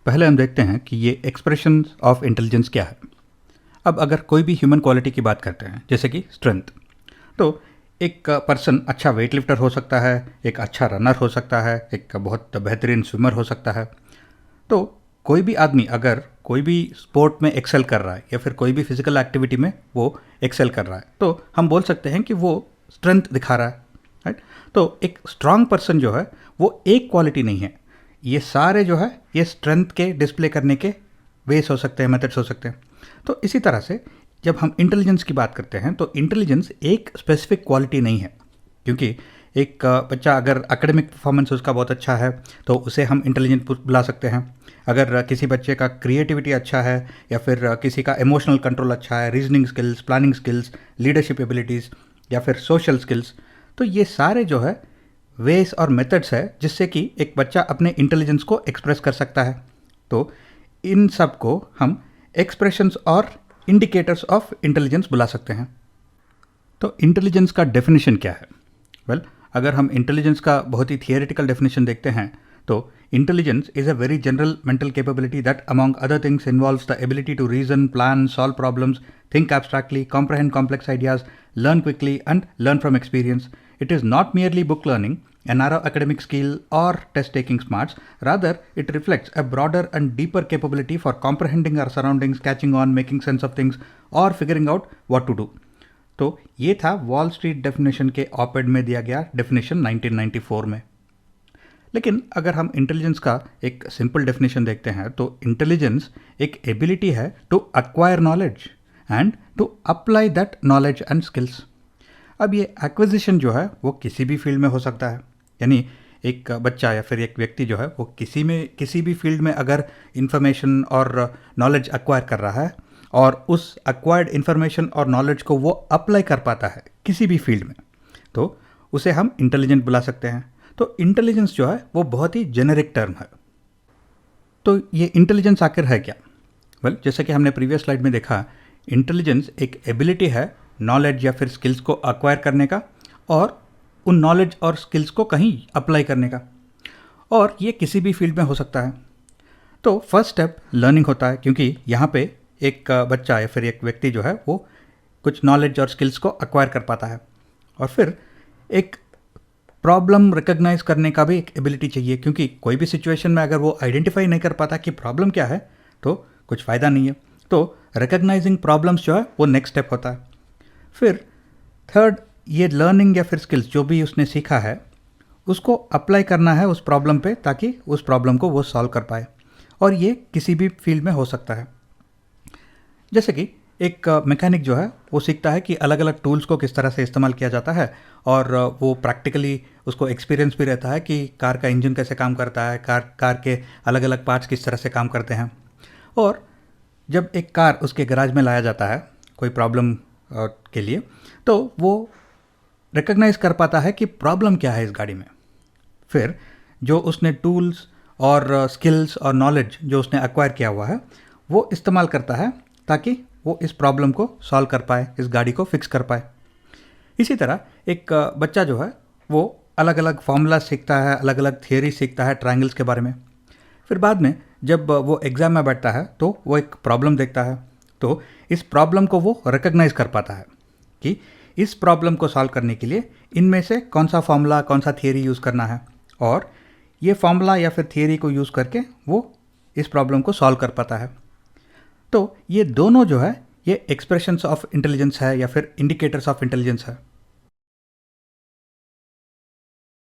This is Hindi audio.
पहले हम देखते हैं कि ये एक्सप्रेशन ऑफ इंटेलिजेंस क्या है। अब अगर कोई भी ह्यूमन क्वालिटी की बात करते हैं, जैसे कि स्ट्रेंथ, तो एक पर्सन अच्छा वेट लिफ्टर हो सकता है, एक अच्छा रनर हो सकता है, एक बहुत बेहतरीन स्विमर हो सकता है। तो कोई भी आदमी अगर कोई भी स्पोर्ट में एक्सेल कर रहा है या फिर कोई भी फिजिकल एक्टिविटी में वो एक्सेल कर रहा है, तो हम बोल सकते हैं कि वो स्ट्रेंथ दिखा रहा है, राइट। तो एक स्ट्रांग पर्सन जो है वो एक क्वालिटी नहीं है, ये सारे जो है ये स्ट्रेंथ के डिस्प्ले करने के वेस हो सकते हैं, मेथड्स हो सकते हैं। तो इसी तरह से जब हम इंटेलिजेंस की बात करते हैं तो इंटेलिजेंस एक स्पेसिफिक क्वालिटी नहीं है, क्योंकि एक बच्चा अगर एकेडमिक परफॉर्मेंस उसका बहुत अच्छा है तो उसे हम इंटेलिजेंट बुला सकते हैं। अगर किसी बच्चे का क्रिएटिविटी अच्छा है या फिर किसी का इमोशनल कंट्रोल अच्छा है, reasoning skills, planning skills, leadership abilities या फिर सोशल स्किल्स, तो ये सारे जो है वेस और मेथड्स है जिससे कि एक बच्चा अपने इंटेलिजेंस को एक्सप्रेस कर सकता है। तो इन सब को हम एक्सप्रेशंस और इंडिकेटर्स ऑफ इंटेलिजेंस बुला सकते हैं। तो इंटेलिजेंस का डेफिनेशन क्या है? वेल, अगर हम इंटेलिजेंस का बहुत ही थियोरेटिकल डेफिनेशन देखते हैं तो intelligence is a very general mental capability that among other things involves the ability to reason, plan, solve problems, think abstractly, comprehend complex ideas, learn quickly, and learn from experience. It is not merely book learning, a narrow academic skill, or test taking smarts. Rather, it reflects a broader and deeper capability for comprehending our surroundings, catching on, making sense of things, or figuring out what to do. तो ये था वॉल स्ट्रीट डेफिनेशन के ऑपेड में दिया गया डेफिनेशन 1994 में। लेकिन अगर हम इंटेलिजेंस का एक सिंपल डेफिनेशन देखते हैं तो इंटेलिजेंस एक एबिलिटी है to acquire knowledge and to apply that knowledge and skills. अब ये एक्विजिशन जो है वो किसी भी फील्ड में हो सकता है, यानी एक बच्चा या फिर एक व्यक्ति जो है वो किसी भी फील्ड में अगर इंफॉर्मेशन और नॉलेज अक्वायर कर रहा है और उस अक्वायर्ड इंफॉर्मेशन और नॉलेज को वो अप्लाई कर पाता है किसी भी फील्ड में, तो उसे हम इंटेलिजेंट बुला सकते हैं। तो इंटेलिजेंस जो है वो बहुत ही जेनेरिक टर्म है। तो ये इंटेलिजेंस आखिर है क्या? वेल, जैसे कि हमने प्रीवियस स्लाइड में देखा, इंटेलिजेंस एक एबिलिटी है नॉलेज या फिर स्किल्स को अक्वायर करने का और उन नॉलेज और स्किल्स को कहीं अप्लाई करने का, और ये किसी भी फील्ड में हो सकता है। तो फर्स्ट स्टेप लर्निंग होता है, क्योंकि यहाँ पे एक बच्चा या फिर एक व्यक्ति जो है वो कुछ नॉलेज और स्किल्स को अक्वायर कर पाता है। और फिर एक प्रॉब्लम रिकग्नाइज करने का भी एक एबिलिटी चाहिए, क्योंकि कोई भी सिचुएशन में अगर वो आइडेंटिफाई नहीं कर पाता कि प्रॉब्लम क्या है तो कुछ फ़ायदा नहीं है। तो रिकग्नाइजिंग प्रॉब्लम्स जो है वो नेक्स्ट स्टेप होता है। फिर थर्ड, ये लर्निंग या फिर स्किल्स जो भी उसने सीखा है उसको अप्लाई करना है उस प्रॉब्लम पे, ताकि उस प्रॉब्लम को वो सॉल्व कर पाए, और ये किसी भी फील्ड में हो सकता है। जैसे कि एक मैकेनिक जो है वो सीखता है कि अलग अलग टूल्स को किस तरह से इस्तेमाल किया जाता है, और वो प्रैक्टिकली उसको एक्सपीरियंस भी रहता है कि कार का इंजन कैसे काम करता है, कार के अलग अलग पार्ट्स किस तरह से काम करते हैं। और जब एक कार उसके गैराज में लाया जाता है कोई प्रॉब्लम के लिए, तो वो रिकग्नाइज कर पाता है कि प्रॉब्लम क्या है इस गाड़ी में। फिर जो उसने टूल्स और स्किल्स और नॉलेज जो उसने एक्वायर किया हुआ है वो इस्तेमाल करता है ताकि वो इस प्रॉब्लम को सॉल्व कर पाए, इस गाड़ी को फिक्स कर पाए। इसी तरह एक बच्चा जो है वो अलग अलग फार्मूला सीखता है, अलग अलग थियरी सीखता है ट्रायंगल्स के बारे में। फिर बाद में जब वो एग्ज़ाम में बैठता है तो वो एक प्रॉब्लम देखता है, तो इस प्रॉब्लम को वो रिकग्नाइज कर पाता है कि इस प्रॉब्लम को सॉल्व करने के लिए इनमें से कौन सा फार्मूला, कौन सा थियरी यूज़ करना है, और ये फार्मूला या फिर थियरी को यूज़ करके वो इस प्रॉब्लम को सॉल्व कर पाता है। तो ये दोनों जो है ये एक्सप्रेशंस ऑफ इंटेलिजेंस है या फिर इंडिकेटर्स ऑफ इंटेलिजेंस है।